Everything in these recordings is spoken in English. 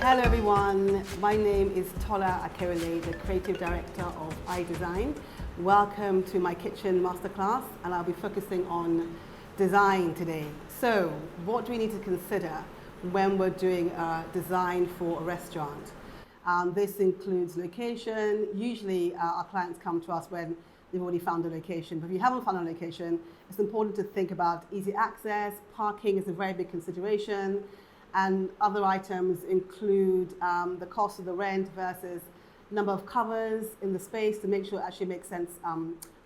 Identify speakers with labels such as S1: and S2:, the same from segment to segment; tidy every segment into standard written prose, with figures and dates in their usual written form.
S1: Hello everyone, my name is Tola Akerele, the Creative Director of iDesign. Welcome to my Kitchen Masterclass, and I'll be focusing on design today. So, what do we need to consider when we're doing a design for a restaurant? This includes location. Usually our clients come to us when they've already found a location, but if you haven't found a location, it's important to think about easy access. Parking is a very big consideration. And other items include the cost of the rent versus number of covers in the space to make sure it actually makes sense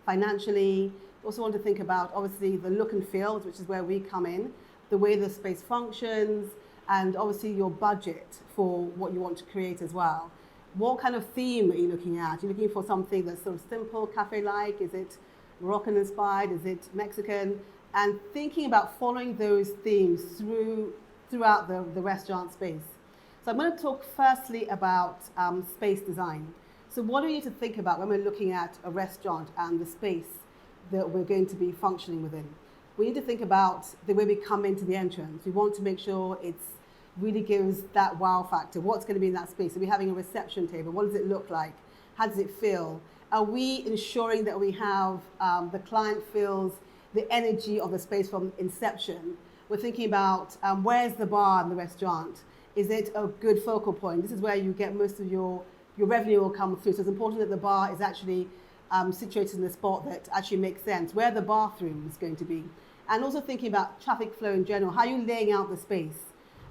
S1: financially. You also want to think about, obviously, the look and feel, which is where we come in, the way the space functions, and obviously your budget for what you want to create as well. What kind of theme are you looking at? Are you looking for something that's sort of simple, cafe-like? Is it Moroccan-inspired? Is it Mexican? And thinking about following those themes throughout the restaurant space. So I'm going to talk firstly about space design. So what do we need to think about when we're looking at a restaurant and the space that we're going to be functioning within? We need to think about the way we come into the entrance. We want to make sure it really gives that wow factor. What's going to be in that space? Are we having a reception table? What does it look like? How does it feel? Are we ensuring that we have the client feels the energy of the space from inception? We're thinking about where's the bar in the restaurant? Is it a good focal point? This is where you get most of your revenue will come through. So it's important that the bar is actually situated in a spot that actually makes sense. Where the bathroom is going to be. And also thinking about traffic flow in general. How are you laying out the space?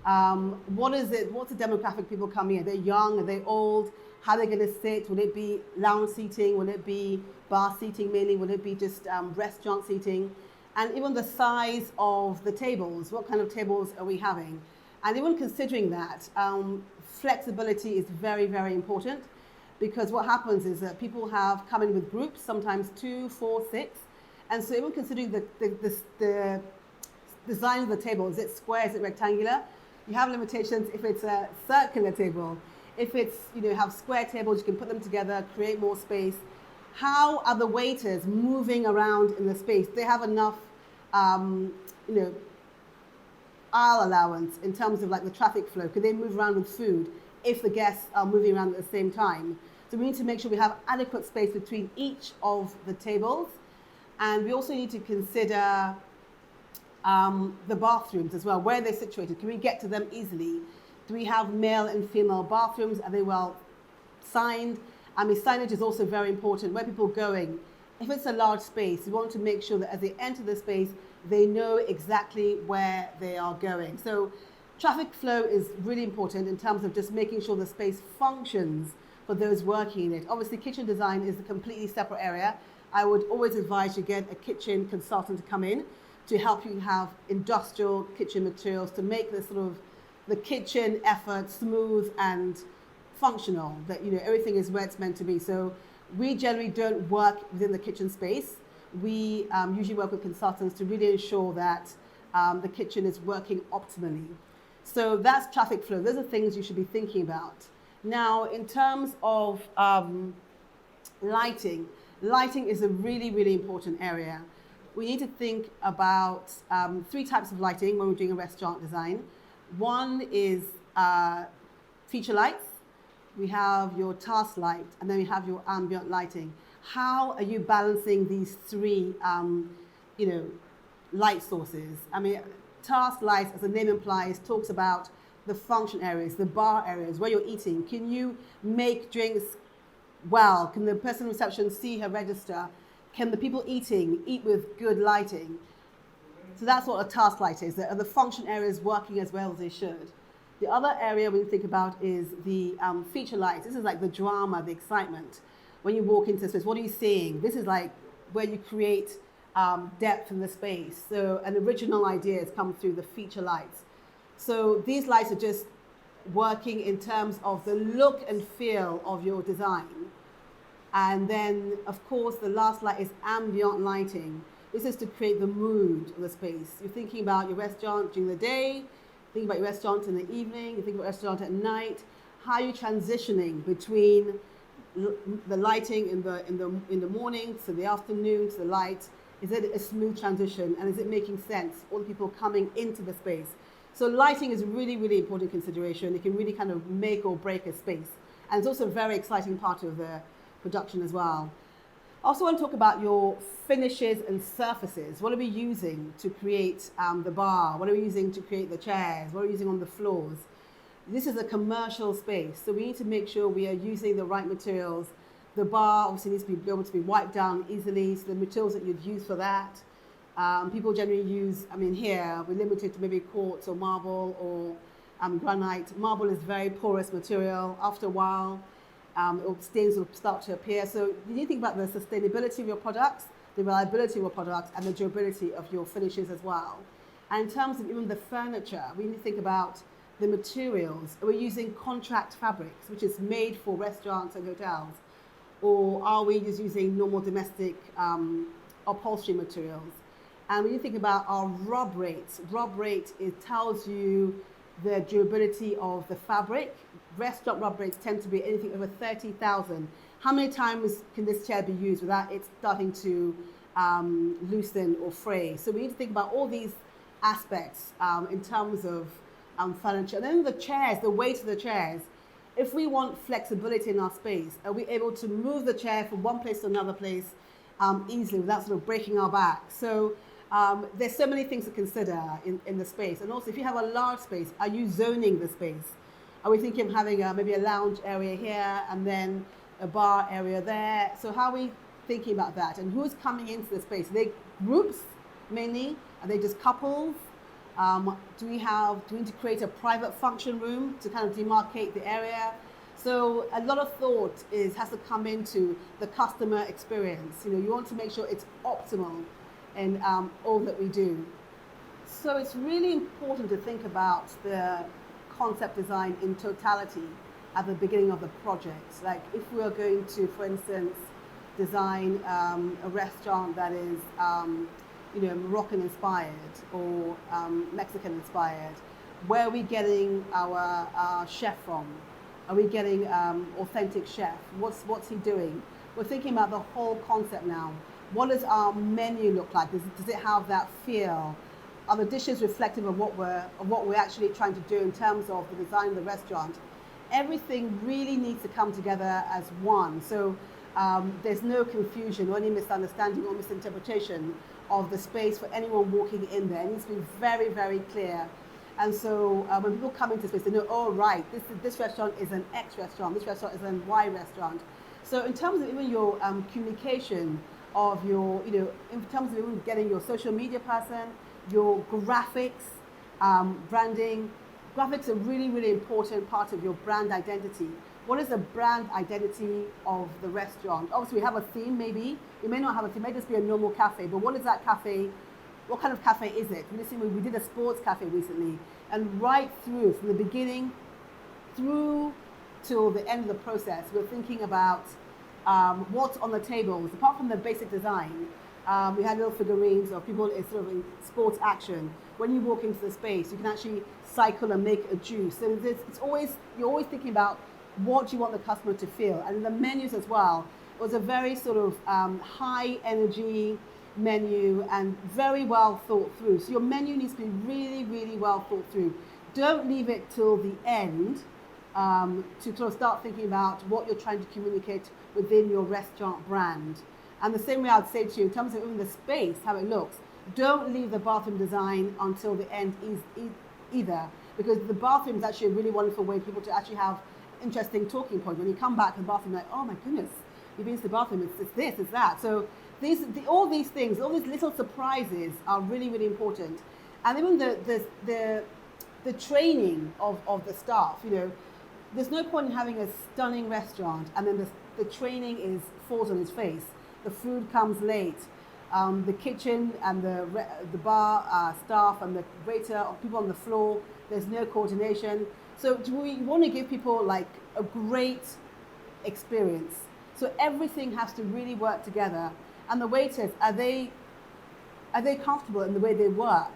S1: What's the demographic people coming in? Are they young? Are they old? How are they going to sit? Will it be lounge seating? Will it be bar seating mainly? Will it be just restaurant seating? And even the size of the tables, what kind of tables are we having? And even considering that, flexibility is very, very important, because what happens is that people have come in with groups, sometimes 2, 4, 6. And so even considering the design of the table, is it square, is it rectangular? You have limitations if it's a circular table. If it's, have square tables, you can put them together, create more space. How are the waiters moving around in the space? They have enough, aisle allowance in terms of like the traffic flow. Could they move around with food if the guests are moving around at the same time? So we need to make sure we have adequate space between each of the tables. And we also need to consider the bathrooms as well. Where are they situated? Can we get to them easily? Do we have male and female bathrooms? Are they well signed? Signage is also very important. Where people are going, if it's a large space, you want to make sure that as they enter the space, they know exactly where they are going. So traffic flow is really important in terms of just making sure the space functions for those working in it. Obviously, kitchen design is a completely separate area. I would always advise you get a kitchen consultant to come in to help you have industrial kitchen materials to make the kitchen effort smooth and functional, that everything is where it's meant to be. So we generally don't work within the kitchen space. We usually work with consultants to really ensure that the kitchen is working optimally. So that's traffic flow. Those are things you should be thinking about. Now, in terms of lighting is a really, really important area. We need to think about 3 types of lighting when we're doing a restaurant design. One is feature lights. We have your task light, and then we have your ambient lighting. How are you balancing these 3, light sources? Task lights, as the name implies, talks about the function areas, the bar areas, where you're eating. Can you make drinks well? Can the person in reception see her register? Can the people eating eat with good lighting? So that's what a task light is. Are the function areas working as well as they should? The other area we think about is the feature lights. This is like the drama, the excitement. When you walk into the space, what are you seeing? This is like where you create depth in the space. So an original ideas come through the feature lights. So these lights are just working in terms of the look and feel of your design. And then, of course, the last light is ambient lighting. This is to create the mood of the space. You're thinking about your restaurant during the day, think about your restaurant in the evening, you think about your restaurant at night. How are you transitioning between the lighting in the morning to the afternoon to the light? Is it a smooth transition, and is it making sense? All the people coming into the space. So lighting is a really, really important consideration. It can really kind of make or break a space. And it's also a very exciting part of the production as well. I also want to talk about your finishes and surfaces. What are we using to create the bar? What are we using to create the chairs? What are we using on the floors? This is a commercial space, so we need to make sure we are using the right materials. The bar obviously needs to be able to be wiped down easily, so the materials that you'd use for that. People generally use, here we're limited to maybe quartz or marble or granite. Marble is very porous material. After a while, stains will start to appear. So you need to think about the sustainability of your products, the reliability of your products, and the durability of your finishes as well. And in terms of even the furniture, we need to think about the materials. Are we using contract fabrics, which is made for restaurants and hotels? Or are we just using normal domestic upholstery materials? And when you think about our rub rates, it tells you the durability of the fabric. Restaurant rub rates tend to be anything over 30,000. How many times can this chair be used without it starting to loosen or fray? So we need to think about all these aspects in terms of furniture. And then the chairs, the weight of the chairs. If we want flexibility in our space, are we able to move the chair from one place to another place easily without sort of breaking our back? So there's so many things to consider in the space. And also, if you have a large space, are you zoning the space? Are we thinking of having maybe a lounge area here and then a bar area there? So how are we thinking about that? And who's coming into the space? Are they groups mainly? Are they just couples? Do we need to create a private function room to kind of demarcate the area? So a lot of thought has to come into the customer experience. You want to make sure it's optimal in all that we do. So it's really important to think about the concept design in totality at the beginning of the project. Like if we are going to, for instance, design a restaurant that is Moroccan inspired or Mexican inspired, where are we getting our chef from? Are we getting authentic chef? What's he doing? We're thinking about the whole concept now. What does our menu look like? Does it have that feel? Are the dishes reflective of what we're actually trying to do in terms of the design of the restaurant? Everything really needs to come together as one. So there's no confusion or any misunderstanding or misinterpretation of the space for anyone walking in there. It needs to be very, very clear. And so when people come into space, they know, oh, right, this restaurant is an X restaurant, this restaurant is an Y restaurant. So in terms of even your communication of your, in terms of even getting your social media person, your graphics, branding, graphics are really, really important part of your brand identity. What is the brand identity of the restaurant? Obviously, we have a theme, maybe. We may not have a theme, it may just be a normal cafe, but what is that cafe? What kind of cafe is it? We did a sports cafe recently, and right through, from the beginning through till the end of the process, we're thinking about what's on the tables. Apart from the basic design, we had little figurines of people in sort of in sports action. When you walk into the space, you can actually cycle and make a juice. So you're always thinking about what you want the customer to feel. And the menus as well, it was a very sort of high energy menu and very well thought through. So your menu needs to be really, really well thought through. Don't leave it till the end to sort of start thinking about what you're trying to communicate within your restaurant brand. And the same way I'd say to you, in terms of even the space, how it looks, don't leave the bathroom design until the end either, because the bathroom is actually a really wonderful way for people to actually have interesting talking points. When you come back to the bathroom, you're like, oh my goodness, you've been to the bathroom, it's this, it's that. So all these things, all these little surprises are really, really important. And even the training of the staff, there's no point in having a stunning restaurant and then the training falls on its face. The food comes late. The kitchen and the bar staff and the waiter, people on the floor, there's no coordination. So we want to give people like a great experience. So everything has to really work together. And the waiters, are they comfortable in the way they work?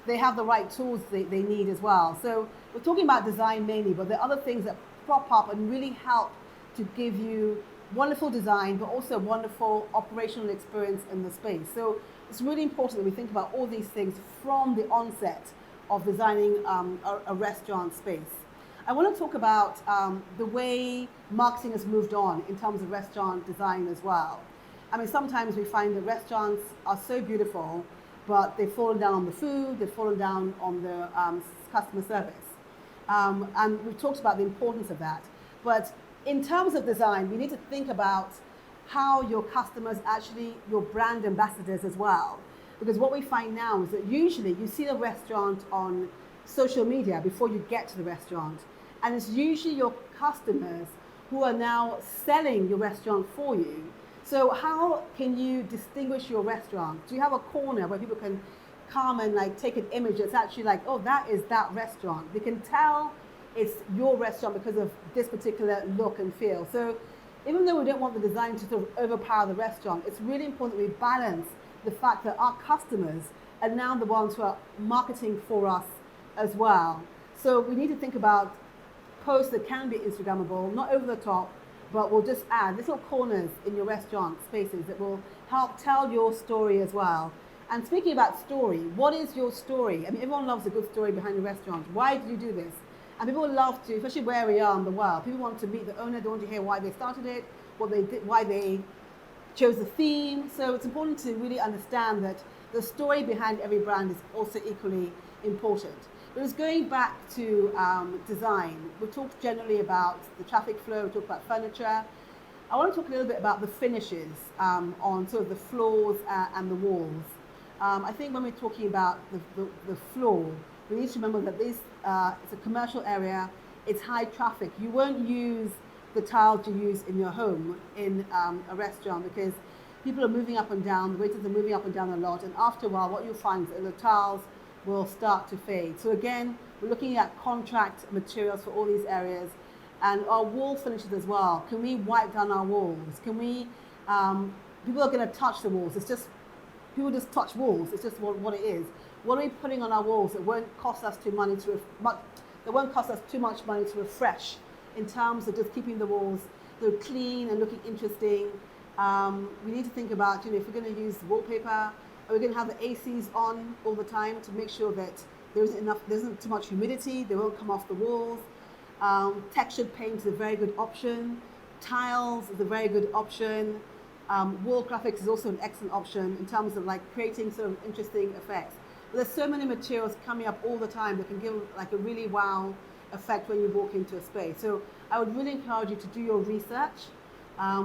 S1: They have the right tools they need as well. So we're talking about design mainly, but there are other things that pop up and really help to give you wonderful design, but also wonderful operational experience in the space. So it's really important that we think about all these things from the onset of designing a restaurant space. I want to talk about the way marketing has moved on in terms of restaurant design as well. I mean, sometimes we find that restaurants are so beautiful, but they've fallen down on the food, they've fallen down on the customer service. And we've talked about the importance of that. But in terms of design, we need to think about how your customers actually, your brand ambassadors as well. Because what we find now is that usually you see the restaurant on social media before you get to the restaurant. And it's usually your customers who are now selling your restaurant for you. So how can you distinguish your restaurant? Do you have a corner where people can come and like take an image that's actually like, oh, that is that restaurant? They can tell it's your restaurant because of this particular look and feel. So even though we don't want the design to sort of overpower the restaurant, it's really important that we balance the fact that our customers are now the ones who are marketing for us as well. So we need to think about posts that can be Instagrammable, not over the top, but we'll just add little corners in your restaurant spaces that will help tell your story as well. And speaking about story, what is your story? I mean, everyone loves a good story behind the restaurant. Why did you do this? And people love to, especially where we are in the world, people want to meet the owner, they want to hear why they started it, what they did, why they chose the theme. So it's important to really understand that the story behind every brand is also equally important. But it's going back to design. We talked generally about the traffic flow, we talked about furniture. I want to talk a little bit about the finishes on sort of the floors and the walls. I think when we're talking about the floor, we need to remember that this it's a commercial area, it's high traffic. You won't use the tiles you use in your home in a restaurant because people are moving up and down, the waiters are moving up and down a lot, and after a while what you'll find is that the tiles will start to fade. So again, we're looking at contract materials for all these areas and our wall finishes as well. Can we wipe down our walls? Can we, people are going to touch the walls. It's just, people just touch walls. It's just what it is. What are we putting on our walls that won't cost us too much money to refresh in terms of just keeping the walls clean and looking interesting? We need to think about, if we're going to use wallpaper, are we going to have the ACs on all the time to make sure that there isn't too much humidity, they won't come off the walls. Textured paint is a very good option. Tiles is a very good option. Wall graphics is also an excellent option in terms of like creating sort of interesting effects. But there's so many materials coming up all the time that can give like a really wow effect when you walk into a space. So I would really encourage you to do your research.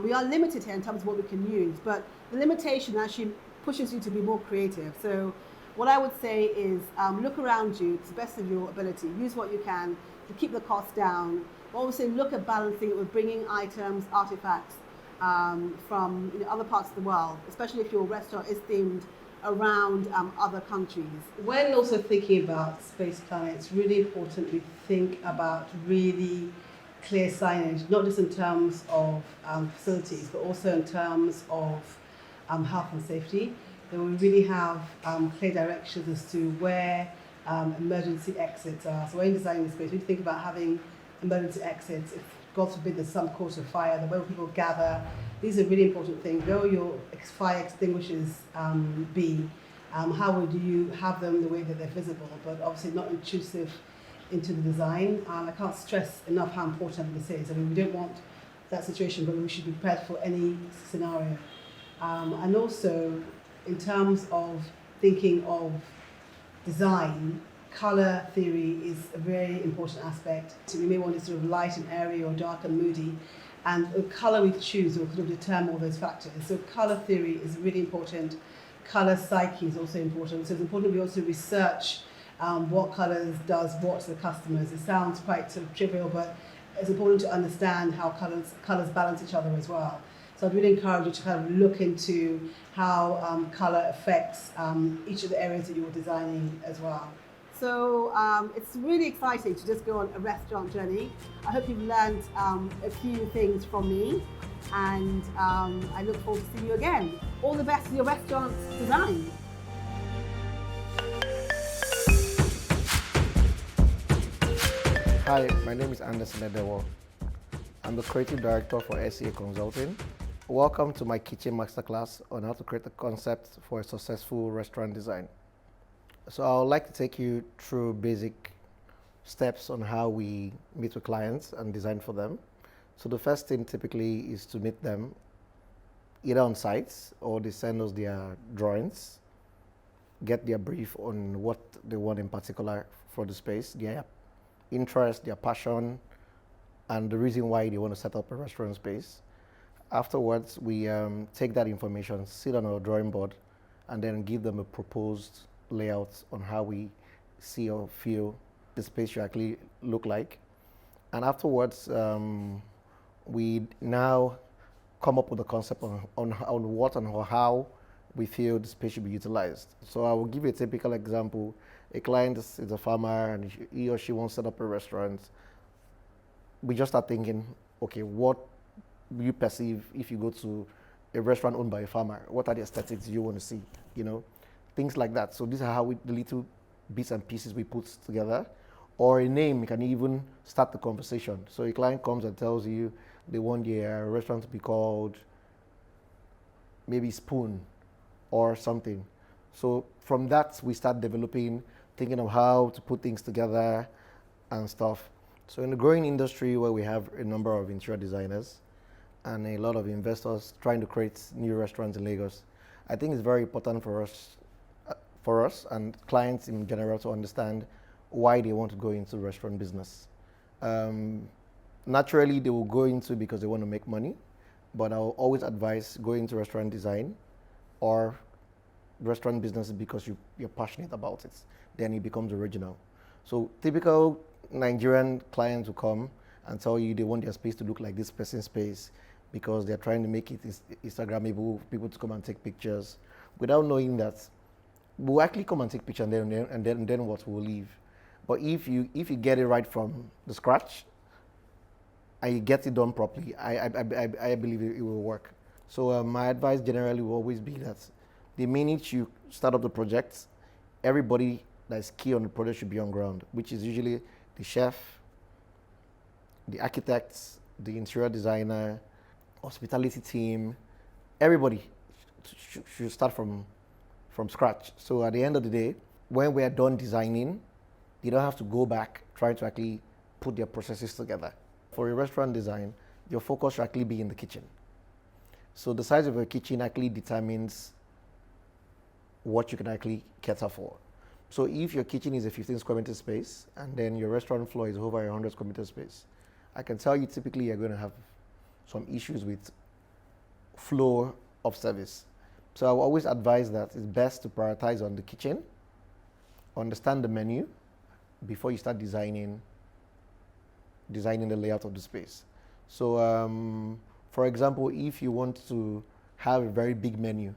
S1: We are limited here in terms of what we can use, but the limitation actually pushes you to be more creative. So what I would say is look around you to the best of your ability. Use what you can to keep the costs down. But also look at balancing it with bringing items, artifacts from other parts of the world, especially if your restaurant is themed around other countries. When also thinking about space planning, it's really important we think about really clear signage, not just in terms of facilities, but also in terms of health and safety. That we really have clear directions as to where emergency exits are. So when designing the space, we think about having emergency exits. If God forbid there's some cause of fire, where people gather. These are really important things. Where will your fire extinguishers be? How would you have them the way that they're visible, but obviously not intrusive into the design? I can't stress enough how important this is. I mean, we don't want that situation, but we should be prepared for any scenario. And also, in terms of thinking of design, colour theory is a very important aspect. So we may want to sort of light and airy or dark and moody, and the colour we choose will sort of determine all those factors. So colour theory is really important. Colour psyche is also important. So it's important we also research what colours does what to the customers. It sounds quite sort of trivial, but it's important to understand how colours balance each other as well. So I'd really encourage you to kind of look into how colour affects each of the areas that you're designing as well. So it's really exciting to just go on a restaurant journey. I hope you've learned a few things from me, and I look forward to seeing you again. All the best in your restaurant design.
S2: Hi, my name is Anderson Edewo. I'm the Creative Director for SEA Consulting. Welcome to my Kitchen Masterclass on how to create a concept for a successful restaurant design. So I would like to take you through basic steps on how we meet with clients and design for them. So the first thing typically is to meet them either on site or they send us their drawings, get their brief on what they want in particular for the space, their interest, their passion, and the reason why they want to set up a restaurant space. Afterwards, we take that information, sit on our drawing board, and then give them a proposed layout on how we see or feel the space should actually look like. And afterwards, we now come up with a concept on what and how we feel the space should be utilized. So I will give you a typical example. A client is a farmer and he or she wants to set up a restaurant. We just start thinking, okay, what you perceive if you go to a restaurant owned by a farmer? What are the aesthetics you want to see? Things like that. So these are how the little bits and pieces we put together. Or a name can even start the conversation. So a client comes and tells you they want their restaurant to be called maybe Spoon or something. So from that, we start developing, thinking of how to put things together and stuff. So in the growing industry where we have a number of interior designers and a lot of investors trying to create new restaurants in Lagos, I think it's very important for us and clients in general to understand why they want to go into restaurant business. Naturally, they will go into because they want to make money, but I'll always advise going into restaurant design or restaurant business because you're passionate about it. Then it becomes original. So typical Nigerian clients will come and tell you they want their space to look like this person's space because they're trying to make it Instagrammable, people to come and take pictures, without knowing that we'll actually come and take pictures and then what we'll leave. But if you get it right from the scratch and you get it done properly, I believe it will work. So my advice generally will always be that the minute you start up the project, everybody that's key on the project should be on ground, which is usually the chef, the architects, the interior designer, hospitality team. Everybody should start from scratch. So at the end of the day, when we're done designing, they don't have to go back trying to actually put their processes together. For a restaurant design, your focus should actually be in the kitchen. So the size of your kitchen actually determines what you can actually cater for. So if your kitchen is a 15 square meter space and then your restaurant floor is over 100 square meter space, I can tell you typically you're going to have some issues with flow of service. So I will always advise that it's best to prioritize on the kitchen, understand the menu before you start designing the layout of the space. So for example, if you want to have a very big menu,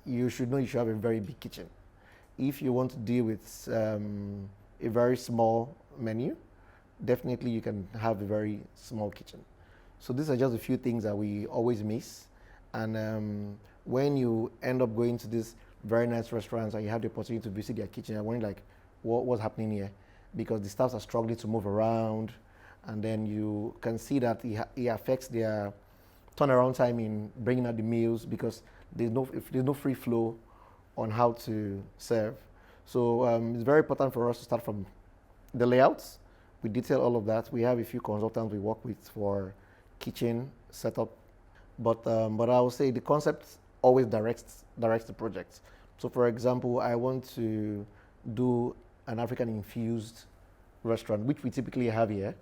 S2: you should know you should have a very big kitchen. If you want to deal with a very small menu, definitely you can have a very small kitchen. So these are just a few things that we always miss. And when you end up going to these very nice restaurants and you have the opportunity to visit their kitchen, you're wondering like, what's happening here? Because the staffs are struggling to move around, and then you can see that it affects their turnaround time in bringing out the meals because there's no free flow on how to serve. So it's very important for us to start from the layouts. We detail all of that. We have a few consultants we work with for kitchen setup, but I will say the concept always directs the project. So for example, I want to do an African infused restaurant, which we typically have here.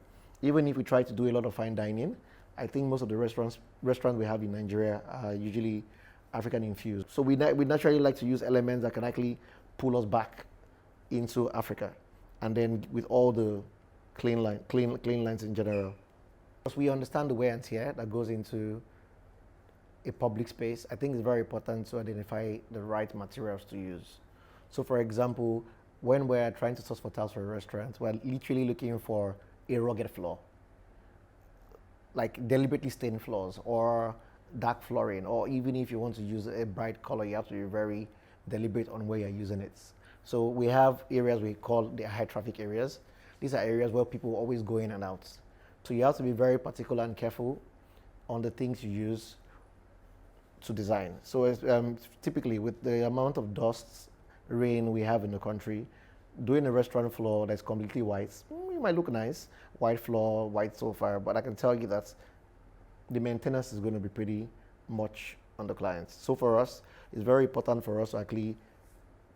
S2: Even if we try to do a lot of fine dining, I think most of the restaurants we have in Nigeria are usually African infused. So we naturally like to use elements that can actually pull us back into Africa, and then with all the clean lines in general. Because we understand the wear and tear that goes into a public space, I think it's very important to identify the right materials to use. So for example, when we're trying to source for tiles for a restaurant, we're literally looking for a rugged floor, like deliberately stained floors or dark flooring, or even if you want to use a bright color, you have to be very deliberate on where you're using it. So we have areas we call the high traffic areas. These are areas where people always go in and out. So you have to be very particular and careful on the things you use to design. So typically with the amount of dust, rain we have in the country, doing a restaurant floor that's completely white, it might look nice, white floor, white sofa, but I can tell you that the maintenance is going to be pretty much on the clients. So for us, it's very important for us to actually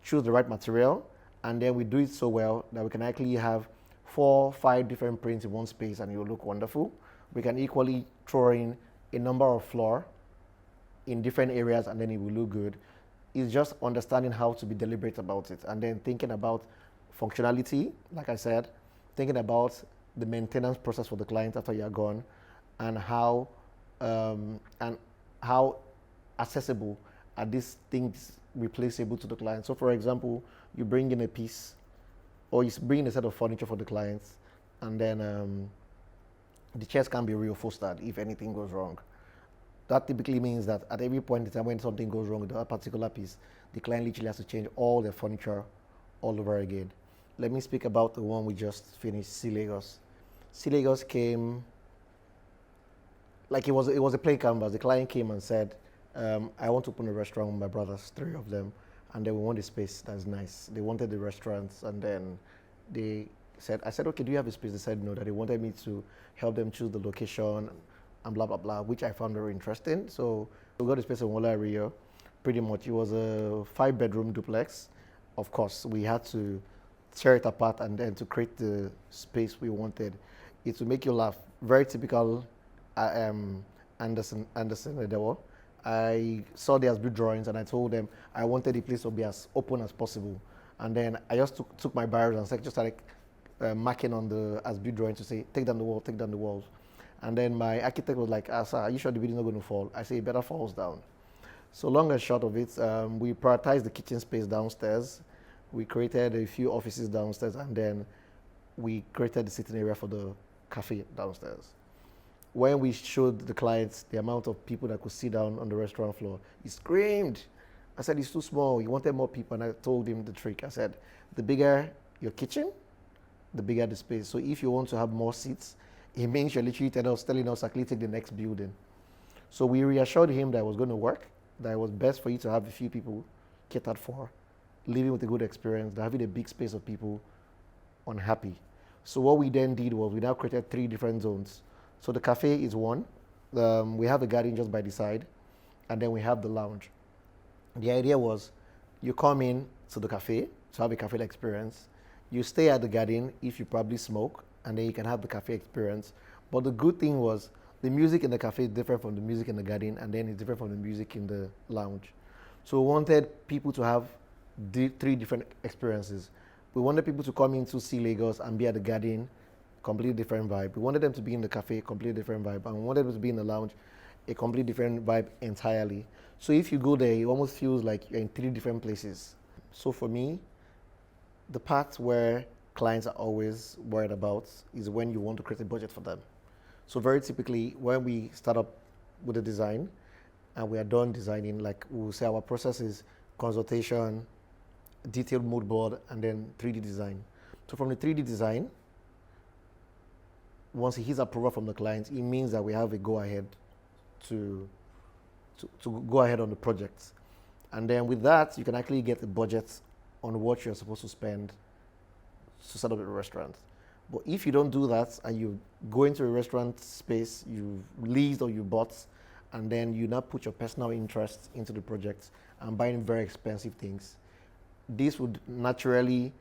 S2: choose the right material, and then we do it so well that we can actually have 4-5 different prints in one space and it will look wonderful. We can equally throw in a number of floor in different areas and then it will look good. It's just understanding how to be deliberate about it and then thinking about functionality, like I said, thinking about the maintenance process for the client after you're gone, and how accessible are these things replaceable to the client. So for example, you bring in a piece or you bring in a set of furniture for the clients, and then the chairs can be reupholstered if anything goes wrong. That typically means that at every point in time when something goes wrong with that particular piece, the client literally has to change all their furniture all over again. Let me speak about the one we just finished, Sea Lagos. Sea Lagos came, like it was a plain canvas. The client came and said, I want to open a restaurant with my brothers, 3 of them, and then we want a space that's nice. They wanted the restaurants, and then I said, okay, do you have a space? They said no, that they wanted me to help them choose the location and blah, blah, blah, which I found very interesting. So we got a space in Walla Rio. Pretty much, it was a 5-bedroom duplex. Of course, we had to tear it apart and then to create the space we wanted. It will make you laugh. Very typical Anderson Edewo. I saw the as-built drawings and I told them I wanted the place to be as open as possible. And then I just took my barriers and just started marking on the as-built drawing to say, take down the wall, take down the walls. And then my architect was like, sir, are you sure the building is not going to fall? I say, it better falls down. So long and short of it, we prioritized the kitchen space downstairs. We created a few offices downstairs, and then we created the sitting area for the cafe downstairs. When we showed the clients the amount of people that could sit down on the restaurant floor, he screamed. I said, it's too small. You wanted more people. And I told him the trick. I said, the bigger your kitchen, the bigger the space. So if you want to have more seats, it means you're literally telling us, actually take the next building. So we reassured him that it was going to work, that it was best for you to have a few people catered for, living with a good experience, than having a big space of people unhappy. So what we then did was we now created 3 different zones. So the cafe is one. We have a garden just by the side, and then we have the lounge. The idea was you come in to the cafe to have a cafe experience. You stay at the garden if you probably smoke, and then you can have the cafe experience. But the good thing was the music in the cafe is different from the music in the garden, and then it's different from the music in the lounge. So we wanted people to have 3 different experiences. We wanted people to come into Sea Lagos and be at the garden, completely different vibe. We wanted them to be in the cafe, completely different vibe. And we wanted them to be in the lounge, a completely different vibe entirely. So if you go there, it almost feels like you're in 3 different places. So for me, the part where clients are always worried about is when you want to create a budget for them. So very typically, when we start up with the design and we are done designing, like we'll say our process is consultation, detailed mood board, and then 3D design. So from the 3D design, once he gets approval from the client, it means that we have a go-ahead to go ahead on the project. And then with that, you can actually get a budget on what you're supposed to spend to set up a restaurant. But if you don't do that and you go into a restaurant space you've leased or you bought, and then you now put your personal interest into the project and buying very expensive things, this would naturally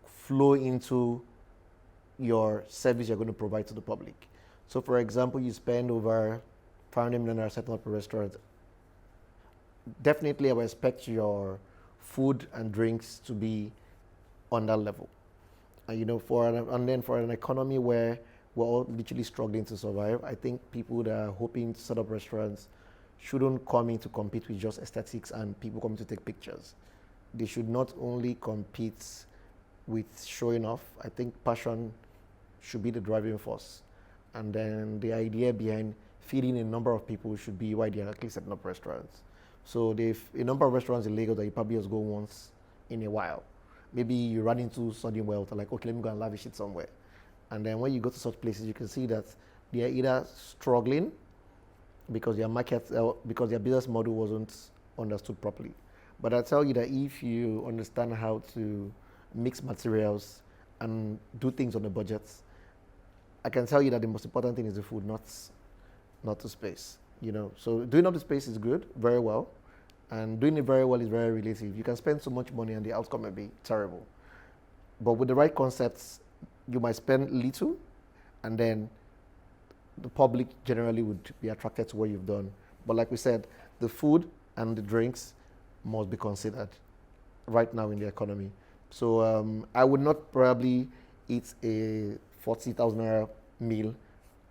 S2: flow into your service you're going to provide to the public. So for example, you spend over $500 million setting up a restaurant. Definitely I would expect your food and drinks to be on that level. And then for an economy where we're all literally struggling to survive, I think people that are hoping to set up restaurants shouldn't come in to compete with just aesthetics and people coming to take pictures. They should not only compete with showing off. I think passion should be the driving force. And then the idea behind feeding a number of people should be why they're actually setting up restaurants. So there's a number of restaurants in Lagos that you probably just go once in a while. Maybe you run into sudden wealth, like, okay, let me go and lavish it somewhere. And then when you go to such places, you can see that they are either struggling because their business model wasn't understood properly. But I tell you that if you understand how to mix materials and do things on a budget, I can tell you that the most important thing is the food, not the space. You know, so doing up the space is good, very well, and doing it very well is very relative. You can spend so much money and the outcome may be terrible. But with the right concepts, you might spend little, and then the public generally would be attracted to what you've done. But like we said, the food and the drinks must be considered right now in the economy. So I would not probably eat a 40,000 naira meal,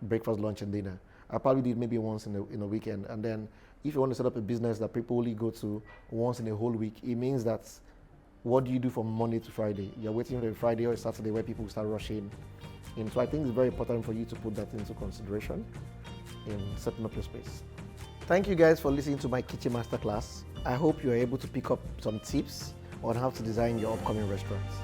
S2: breakfast, lunch, and dinner. I'll probably do it maybe once in a weekend. And then if you want to set up a business that people only go to once in a whole week, it means that what do you do from Monday to Friday? You're waiting for a Friday or a Saturday where people start rushing in. So I think it's very important for you to put that into consideration in setting up your space. Thank you guys for listening to my Kitchen Masterclass. I hope you're able to pick up some tips on how to design your upcoming restaurants.